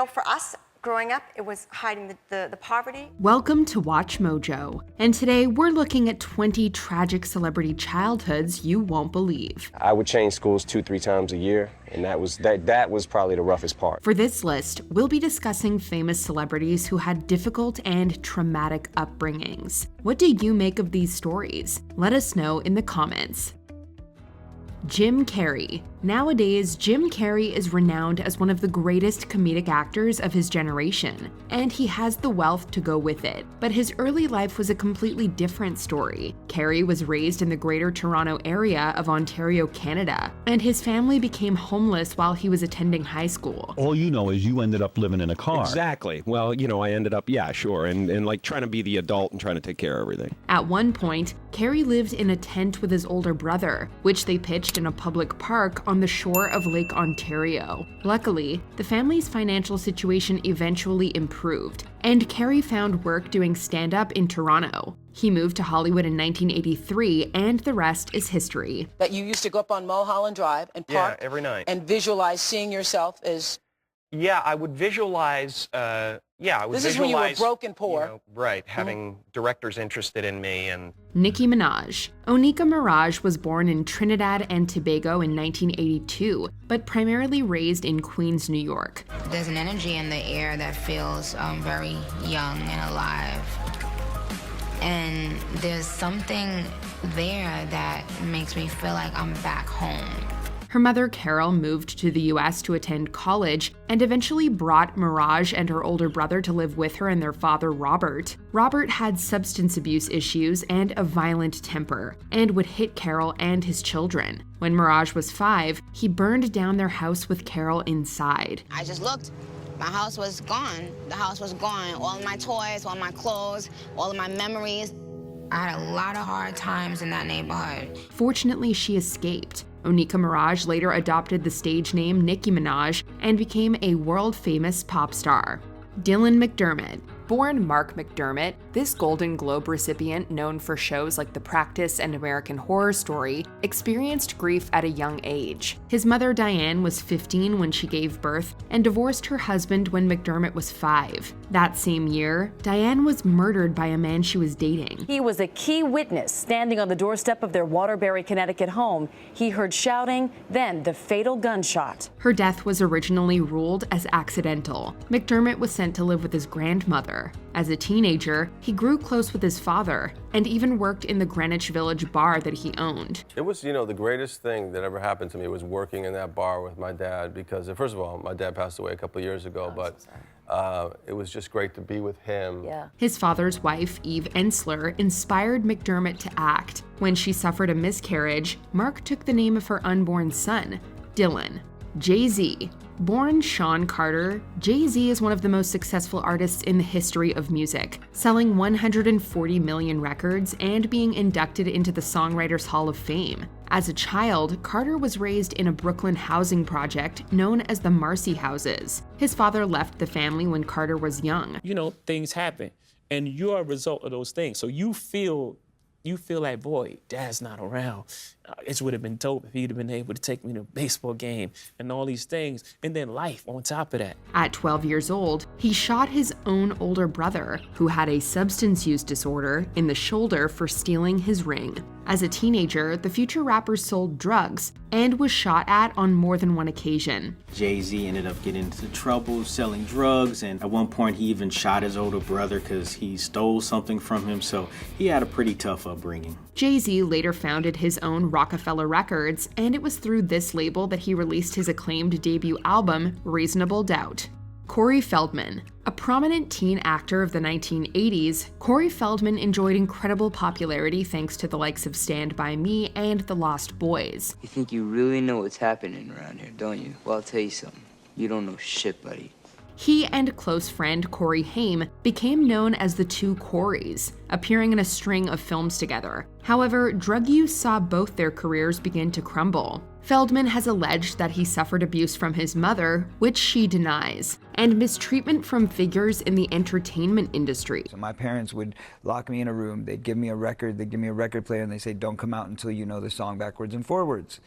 for us, growing up, it was hiding the poverty. Welcome to Watch Mojo, and today we're looking at 20 tragic celebrity childhoods you won't believe. I would change schools 2-3 times a year, and that was probably the roughest part. For this list, we'll be discussing famous celebrities who had difficult and traumatic upbringings. What do you make of these stories? Let us know in the comments. Jim Carrey. Nowadays, Jim Carrey is renowned as one of the greatest comedic actors of his generation, and he has the wealth to go with it. But his early life was a completely different story. Carrey was raised in the Greater Toronto area of Ontario, Canada, and his family became homeless while he was attending high school. All you know is you ended up living in a car. Exactly. Well, I ended up, and like trying to be the adult and trying to take care of everything. At one point, Carrey lived in a tent with his older brother, which they pitched in a public park on the shore of Lake Ontario. Luckily, the family's financial situation eventually improved, and Carrey found work doing stand-up in Toronto. He moved to Hollywood in 1983, and the rest is history. That you used to go up on Mulholland Drive and park every night and visualize seeing yourself as... Yeah, I would visualize, This is when you were broke and poor. Having directors interested in me and... Nicki Minaj. Onika Maraj was born in Trinidad and Tobago in 1982, but primarily raised in Queens, New York. There's an energy in the air that feels very young and alive. And there's something there that makes me feel like I'm back home. Her mother, Carol, moved to the US to attend college and eventually brought Mirage and her older brother to live with her and their father, Robert. Robert had substance abuse issues and a violent temper, and would hit Carol and his children. When Mirage was 5, he burned down their house with Carol inside. I just looked. My house was gone. The house was gone. All of my toys, all my clothes, all of my memories. I had a lot of hard times in that neighborhood. Fortunately, she escaped. Onika Maraj later adopted the stage name Nicki Minaj and became a world-famous pop star. Dylan McDermott. Born Mark McDermott, this Golden Globe recipient, known for shows like The Practice and American Horror Story, experienced grief at a young age. His mother, Diane, was 15 when she gave birth and divorced her husband when McDermott was 5. That same year, Diane was murdered by a man she was dating. He was a key witness standing on the doorstep of their Waterbury, Connecticut home. He heard shouting, then the fatal gunshot. Her death was originally ruled as accidental. McDermott was sent to live with his grandmother. As a teenager, he grew close with his father and even worked in the Greenwich Village bar that he owned. It was, the greatest thing that ever happened to me was working in that bar with my dad because, first of all, my dad passed away a couple of years ago, it was just great to be with him. Yeah. His father's wife, Eve Ensler, inspired McDermott to act. When she suffered a miscarriage, Mark took the name of her unborn son, Dylan. Jay-Z. Born Sean Carter, Jay-Z is one of the most successful artists in the history of music, selling 140 million records and being inducted into the Songwriters Hall of Fame. As a child, Carter was raised in a Brooklyn housing project known as the Marcy Houses. His father left the family when Carter was young. Things happen, and you're a result of those things. So you feel like, boy, Dad's not around. It would have been dope if he'd have been able to take me to a baseball game and all these things, and then life on top of that. At 12 years old, he shot his own older brother, who had a substance use disorder, in the shoulder for stealing his ring. As a teenager, the future rapper sold drugs and was shot at on more than one occasion. Jay-Z ended up getting into trouble selling drugs, and at one point he even shot his older brother because he stole something from him, so he had a pretty tough upbringing. Jay-Z later founded his own Rockefeller Records, and it was through this label that he released his acclaimed debut album, Reasonable Doubt. Corey Feldman. A prominent teen actor of the 1980s, Corey Feldman enjoyed incredible popularity thanks to the likes of Stand By Me and The Lost Boys. You think you really know what's happening around here, don't you? Well, I'll tell you something. You don't know shit, buddy. He and close friend Corey Haim became known as the Two Coreys, appearing in a string of films together. However, drug use saw both their careers begin to crumble. Feldman has alleged that he suffered abuse from his mother, which she denies, and mistreatment from figures in the entertainment industry. So my parents would lock me in a room, they'd give me a record player, and they say, don't come out until you know the song backwards and forwards.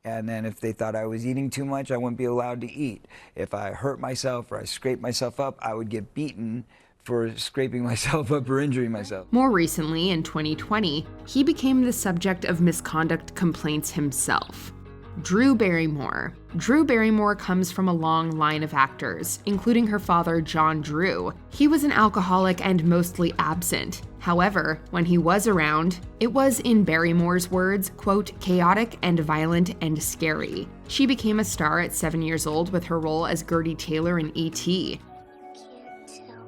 And then if they thought I was eating too much, I wouldn't be allowed to eat. If I hurt myself or I scraped myself up, I would get beaten for scraping myself up or injuring myself. More recently, in 2020, he became the subject of misconduct complaints himself. Drew Barrymore. Drew Barrymore comes from a long line of actors, including her father, John Drew. He was an alcoholic and mostly absent. However, when he was around, it was, in Barrymore's words, quote, chaotic and violent and scary. She became a star at 7 years old with her role as Gertie Taylor in E.T. Can't tell.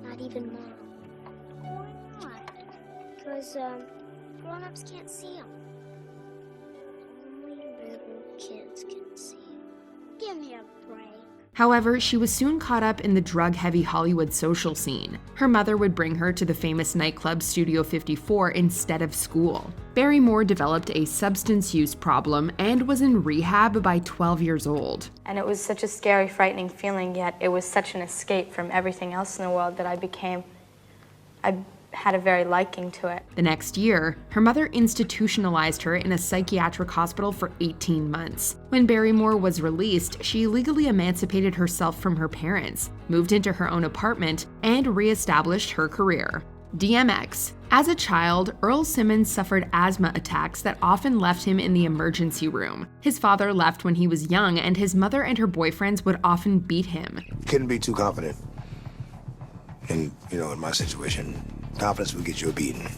Not even Mom. Why not? Because grown-ups can't see them. Kids can see. Give me a break. However, she was soon caught up in the drug-heavy Hollywood social scene. Her mother would bring her to the famous nightclub Studio 54 instead of school. Barrymore developed a substance use problem and was in rehab by 12 years old. And it was such a scary, frightening feeling, yet it was such an escape from everything else in the world that I had a very liking to it. The next year, her mother institutionalized her in a psychiatric hospital for 18 months. When Barrymore was released, she legally emancipated herself from her parents, moved into her own apartment, and reestablished her career. DMX. As a child, Earl Simmons suffered asthma attacks that often left him in the emergency room. His father left when he was young, and his mother and her boyfriends would often beat him. Couldn't be too confident. And, in my situation, confidence will get you a beating.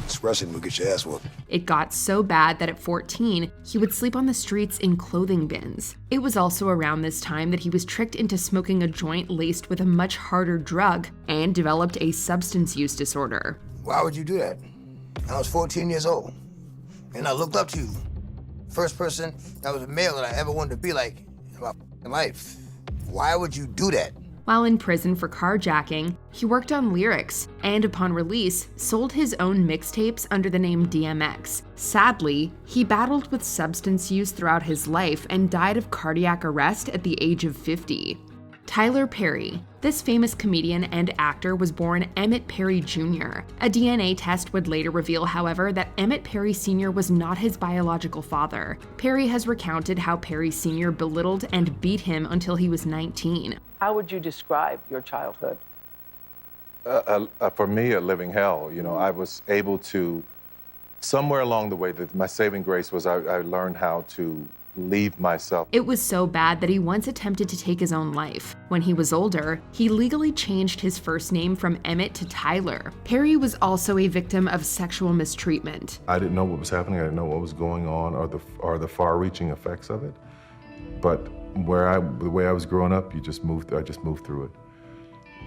Expressing will get your ass whooped. It got so bad that at 14, he would sleep on the streets in clothing bins. It was also around this time that he was tricked into smoking a joint laced with a much harder drug and developed a substance use disorder. Why would you do that? I was 14 years old, and I looked up to you. First person that was a male that I ever wanted to be like in my life. Why would you do that? While in prison for carjacking, he worked on lyrics and, upon release, sold his own mixtapes under the name DMX. Sadly, he battled with substance use throughout his life and died of cardiac arrest at the age of 50. Tyler Perry. This famous comedian and actor was born Emmett Perry Jr. A DNA test would later reveal, however, that Emmett Perry Sr. was not his biological father. Perry has recounted how Perry Sr. belittled and beat him until he was 19. How would you describe your childhood? For me, a living hell. I was able to, somewhere along the way, that my saving grace was I learned how to leave myself. It was so bad that he once attempted to take his own life. When he was older, he legally changed his first name from Emmett to Tyler. Perry was also a victim of sexual mistreatment. I didn't know what was happening. I didn't know what was going on or the far-reaching effects of it. But the way I was growing up, I just moved through it.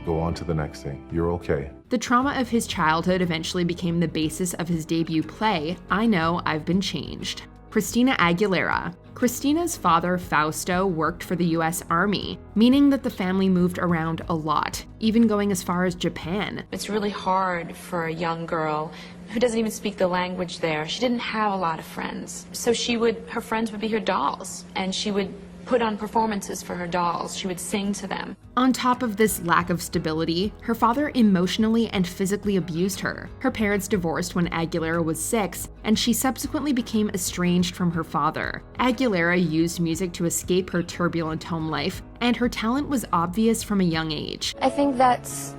Go on to the next thing. You're okay. The trauma of his childhood eventually became the basis of his debut play, I Know I've Been Changed. Christina Aguilera. Christina's father, Fausto, worked for the US Army, meaning that the family moved around a lot, even going as far as Japan. It's really hard for a young girl who doesn't even speak the language there. She didn't have a lot of friends. So her friends would be her dolls, and she would put on performances for her dolls. She would sing to them. On top of this lack of stability, her father emotionally and physically abused her. Her parents divorced when Aguilera was 6, and she subsequently became estranged from her father. Aguilera used music to escape her turbulent home life, and her talent was obvious from a young age. I think that's,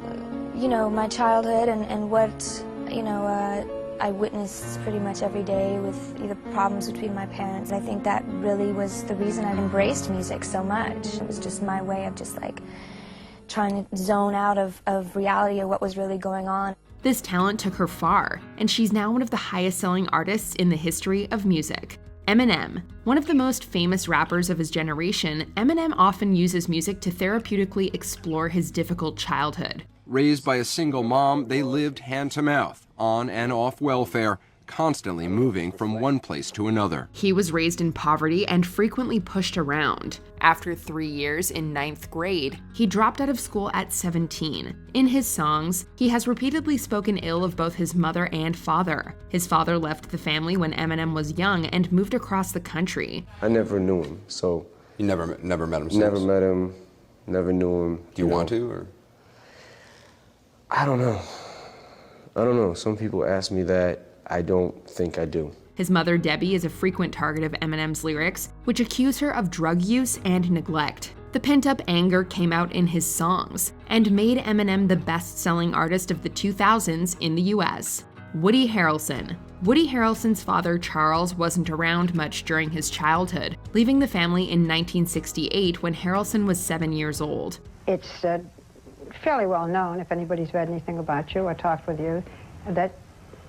my childhood and what, I witnessed pretty much every day with the problems between my parents. I think that really was the reason I embraced music so much. It was just my way of just trying to zone out of reality of what was really going on. This talent took her far, and she's now one of the highest-selling artists in the history of music. Eminem. One of the most famous rappers of his generation, Eminem often uses music to therapeutically explore his difficult childhood. Raised by a single mom, they lived hand-to-mouth, on and off welfare, constantly moving from one place to another. He was raised in poverty and frequently pushed around. After 3 years in 9th grade, he dropped out of school at 17. In his songs, he has repeatedly spoken ill of both his mother and father. His father left the family when Eminem was young and moved across the country. I never knew him, so... You never met him since? Never met him, never knew him. Do you want to, or...? I don't know. Some people ask me that. I don't think I do. His mother, Debbie, is a frequent target of Eminem's lyrics, which accuse her of drug use and neglect. The pent-up anger came out in his songs and made Eminem the best-selling artist of the 2000s in the US. Woody Harrelson. Woody Harrelson's father, Charles, wasn't around much during his childhood, leaving the family in 1968 when Harrelson was 7 years old. It's fairly well known, if anybody's read anything about you or talked with you, that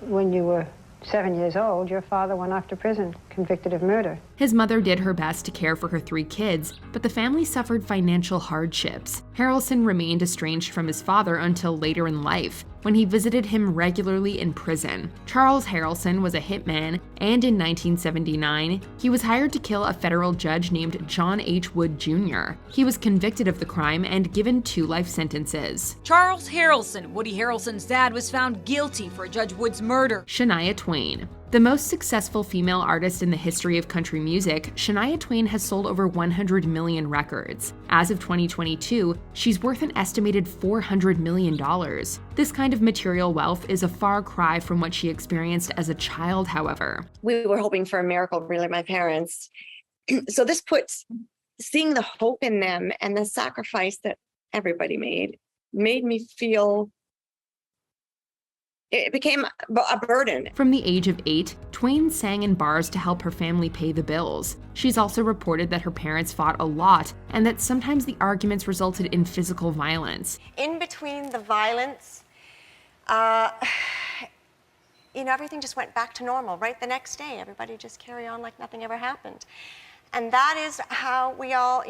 when you were 7 years old, your father went off to prison, convicted of murder. His mother did her best to care for her 3 kids, but the family suffered financial hardships. Harrelson remained estranged from his father until later in life, when he visited him regularly in prison. Charles Harrelson was a hitman, and in 1979, he was hired to kill a federal judge named John H. Wood Jr. He was convicted of the crime and given 2 life sentences. Charles Harrelson, Woody Harrelson's dad, was found guilty for Judge Wood's murder. Shania Twain. The most successful female artist in the history of country music, Shania Twain has sold over 100 million records. As of 2022, she's worth an estimated $400 million. This kind of material wealth is a far cry from what she experienced as a child, however. We were hoping for a miracle, really, my parents. So this puts, seeing the hope in them and the sacrifice that everybody made me feel it became a burden. From the age of 8, Twain sang in bars to help her family pay the bills. She's also reported that her parents fought a lot and that sometimes the arguments resulted in physical violence. In between the violence, everything just went back to normal, right? The next day, everybody just carried on like nothing ever happened. And that is how we all,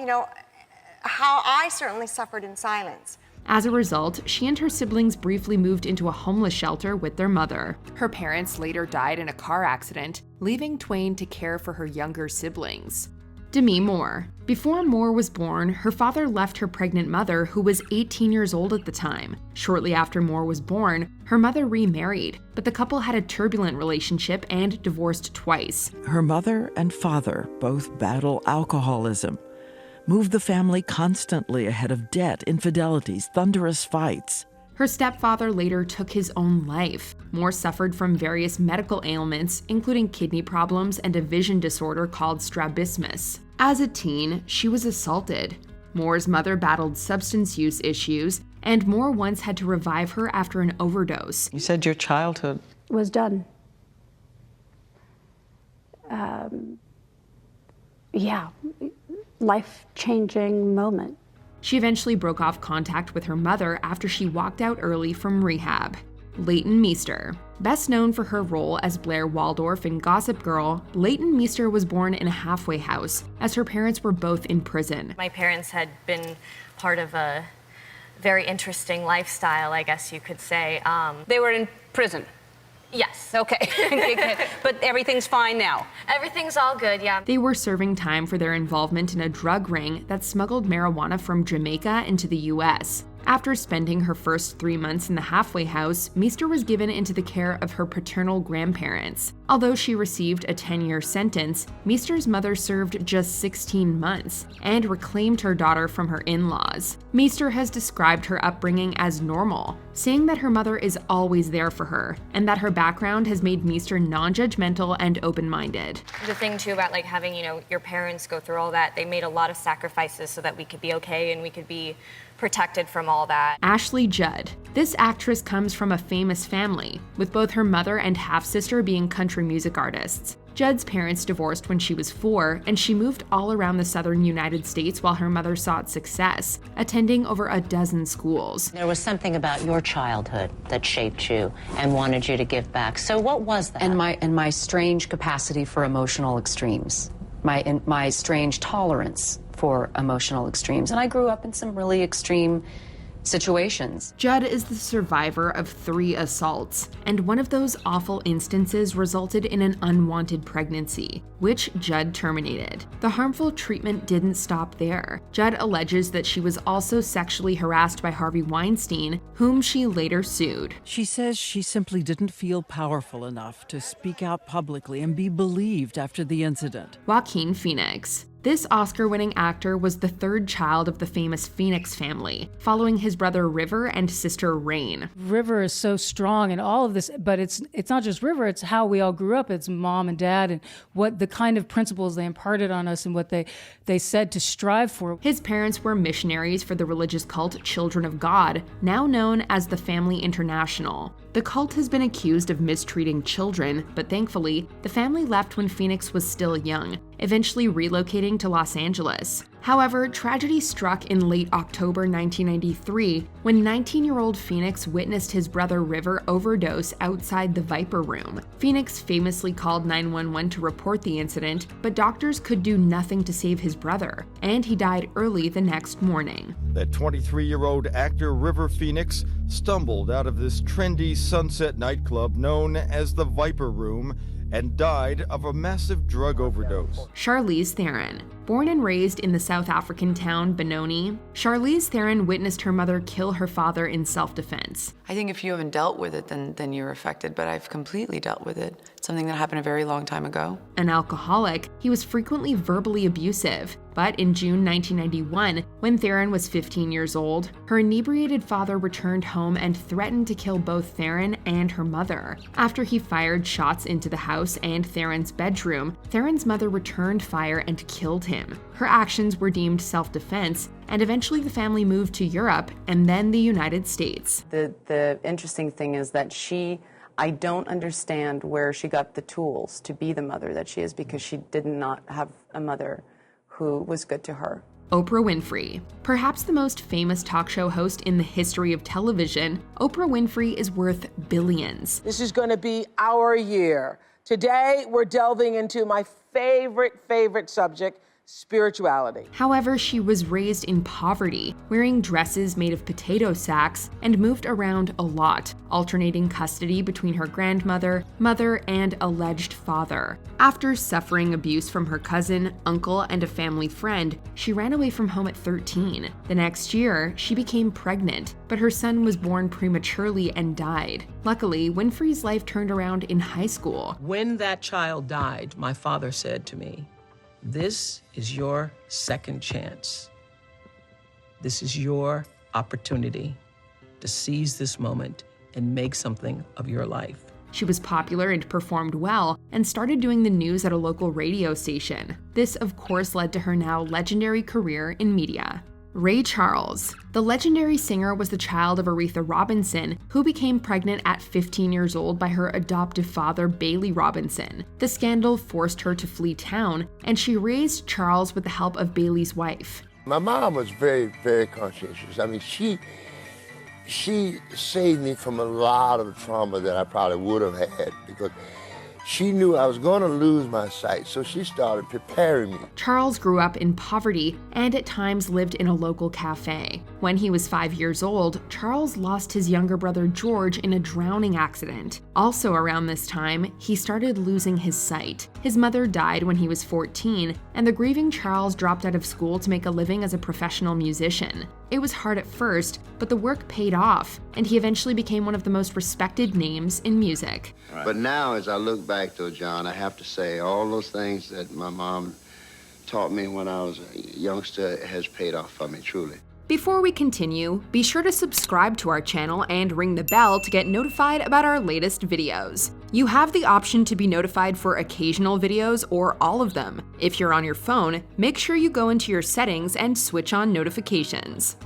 how I certainly suffered in silence. As a result, she and her siblings briefly moved into a homeless shelter with their mother. Her parents later died in a car accident, leaving Twain to care for her younger siblings. Demi Moore. Before Moore was born, her father left her pregnant mother, who was 18 years old at the time. Shortly after Moore was born, her mother remarried, but the couple had a turbulent relationship and divorced twice. Her mother and father both battle alcoholism, moved the family constantly ahead of debt, infidelities, thunderous fights. Her stepfather later took his own life. Moore suffered from various medical ailments, including kidney problems and a vision disorder called strabismus. As a teen, she was assaulted. Moore's mother battled substance use issues, and Moore once had to revive her after an overdose. You said your childhood Was done. Life-changing moment. She eventually broke off contact with her mother after she walked out early from rehab. Leighton Meester. Best known for her role as Blair Waldorf in Gossip Girl, Leighton Meester was born in a halfway house, as her parents were both in prison. My parents had been part of a very interesting lifestyle, I guess you could say. They were in prison? Yes. Okay. But everything's fine now? Everything's all good, yeah. They were serving time for their involvement in a drug ring that smuggled marijuana from Jamaica into the US. After spending her first 3 months in the halfway house, Meester was given into the care of her paternal grandparents. Although she received a 10-year sentence, Meester's mother served just 16 months and reclaimed her daughter from her in-laws. Meester has described her upbringing as normal, saying that her mother is always there for her, and that her background has made Meester non-judgmental and open-minded. The thing too about having, your parents go through all that, they made a lot of sacrifices so that we could be okay and we could be protected from all that. Ashley Judd. This actress comes from a famous family, with both her mother and half-sister being country music artists. Judd's parents divorced when she was 4, and she moved all around the southern United States while her mother sought success, attending over a dozen schools. There was something about your childhood that shaped you and wanted you to give back. So what was that? And my strange capacity for emotional extremes, my strange tolerance for emotional extremes. And I grew up in some really extreme situations. Judd is the survivor of 3 assaults, and one of those awful instances resulted in an unwanted pregnancy, which Judd terminated. The harmful treatment didn't stop there. Judd alleges that she was also sexually harassed by Harvey Weinstein, whom she later sued. She says she simply didn't feel powerful enough to speak out publicly and be believed after the incident. Joaquin Phoenix. This Oscar-winning actor was the 3rd child of the famous Phoenix family, following his brother River and sister Rain. River is so strong in all of this, but it's not just River, it's how we all grew up. It's mom and dad and what the kind of principles they imparted on us and what they said to strive for. His parents were missionaries for the religious cult Children of God, now known as the Family International. The cult has been accused of mistreating children, but thankfully, the family left when Phoenix was still young, eventually relocating to Los Angeles. However, tragedy struck in late October 1993 when 19-year-old Phoenix witnessed his brother River overdose outside the Viper Room. Phoenix famously called 911 to report the incident, but doctors could do nothing to save his brother, and he died early the next morning. That 23-year-old actor River Phoenix stumbled out of this trendy sunset nightclub known as the Viper Room and died of a massive drug overdose. Charlize Theron. Born and raised in the South African town Benoni, Charlize Theron witnessed her mother kill her father in self-defense. I think if you haven't dealt with it, then you're affected, but I've completely dealt with it. It's something that happened a very long time ago. An alcoholic, he was frequently verbally abusive, but in June 1991, when Theron was 15 years old, her inebriated father returned home and threatened to kill both Theron and her mother. After he fired shots into the house and Theron's bedroom, Theron's mother returned fire and killed him. Her actions were deemed self-defense, and eventually the family moved to Europe and then the United States. The interesting thing is that I don't understand where she got the tools to be the mother that she is, because she did not have a mother who was good to her. Oprah Winfrey. Perhaps the most famous talk show host in the history of television, Oprah Winfrey is worth billions. This is going to be our year. Today, we're delving into my favorite subject, spirituality. However, she was raised in poverty, wearing dresses made of potato sacks, and moved around a lot, alternating custody between her grandmother, mother, and alleged father. After suffering abuse from her cousin, uncle, and a family friend, she ran away from home at 13. The next year, she became pregnant, but her son was born prematurely and died. Luckily, Winfrey's life turned around in high school. When that child died, my father said to me, "This is your second chance. This is your opportunity to seize this moment and make something of your life." She was popular and performed well, and started doing the news at a local radio station. This, of course, led to her now legendary career in media. Ray Charles. The legendary singer was the child of Aretha Robinson, who became pregnant at 15 years old by her adoptive father, Bailey Robinson. The scandal forced her to flee town, and she raised Charles with the help of Bailey's wife. My mom was very conscientious. I mean, she saved me from a lot of trauma that I probably would have had, because she knew I was going to lose my sight, so she started preparing me. Charles grew up in poverty and at times lived in a local cafe. When he was 5 years old, Charles lost his younger brother George in a drowning accident. Also around this time, he started losing his sight. His mother died when he was 14, and the grieving Charles dropped out of school to make a living as a professional musician. It was hard at first, but the work paid off, and he eventually became one of the most respected names in music. But now, as I look back, though, John, I have to say all those things that my mom taught me when I was a youngster has paid off for me, truly. Before we continue, be sure to subscribe to our channel and ring the bell to get notified about our latest videos. You have the option to be notified for occasional videos or all of them. If you're on your phone, make sure you go into your settings and switch on notifications.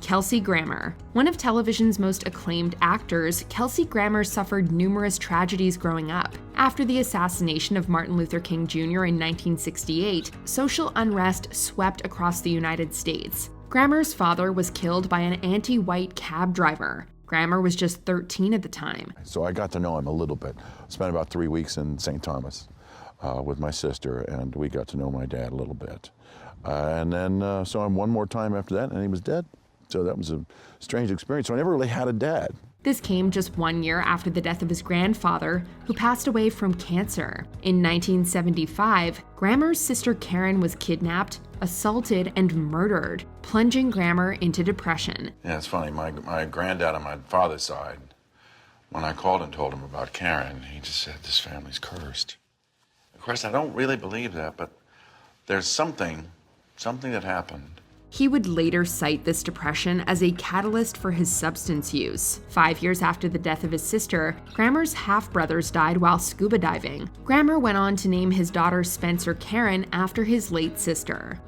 Kelsey Grammer. One of television's most acclaimed actors, Kelsey Grammer suffered numerous tragedies growing up. After the assassination of Martin Luther King Jr. in 1968, social unrest swept across the United States. Grammer's father was killed by an anti-white cab driver. Grammer was just 13 at the time. So I got to know him a little bit. Spent about 3 weeks in St. Thomas with my sister, and we got to know my dad a little bit. And then saw him one more time after that, and he was dead. So that was a strange experience. So I never really had a dad. This came just 1 year after the death of his grandfather, who passed away from cancer. In 1975, Grammer's sister Karen was kidnapped, assaulted, and murdered, plunging Grammer into depression. Yeah, it's funny. My granddad on my father's side, when I called and told him about Karen, he just said, this family's cursed. Of course, I don't really believe that, but there's something that happened. He would later cite this depression as a catalyst for his substance use. 5 years after the death of his sister, Grammer's half-brothers died while scuba diving. Grammer went on to name his daughter Spencer Karen after his late sister.